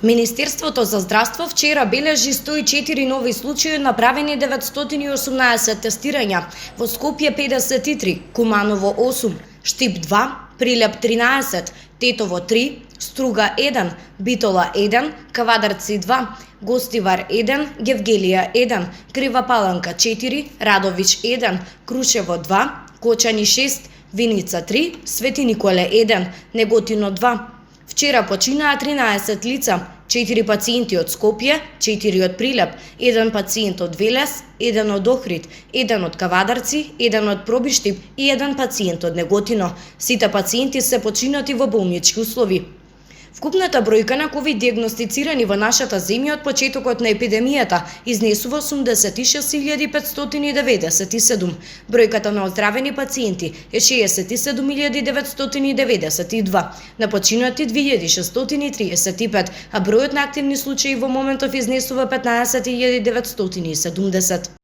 Министерството за здравство вчера бележи 104 нови случаи, направени 918 тестирања, во Скопје 53, Куманово 8, Штип 2, Прилеп 13, Тетово 3, Струга 1, Битола 1, Кавадарци 2, Гостивар 1, Гевгелија 1, Крива Паланка 4, Радович 1, Крушево 2, Кочани 6, Виница 3, Свети Николе 1, Неготино 2. Вчера починаа 13 лица, 4 пациенти од Скопје, 4 од Прилеп, 1 пациент од Велес, 1 од Охрид, 1 од Кавадарци, 1 од Пробиштип и 1 пациент од Неготино. Сите пациенти се починати во болнички услови. Вкупната бројка на ковид диагностицирани во нашата земја од почетокот на епидемијата изнесува 86.597. Бројката на оздравени пациенти е 67.992, на починати 2.635, а бројот на активни случаи во моментов изнесува 15.970.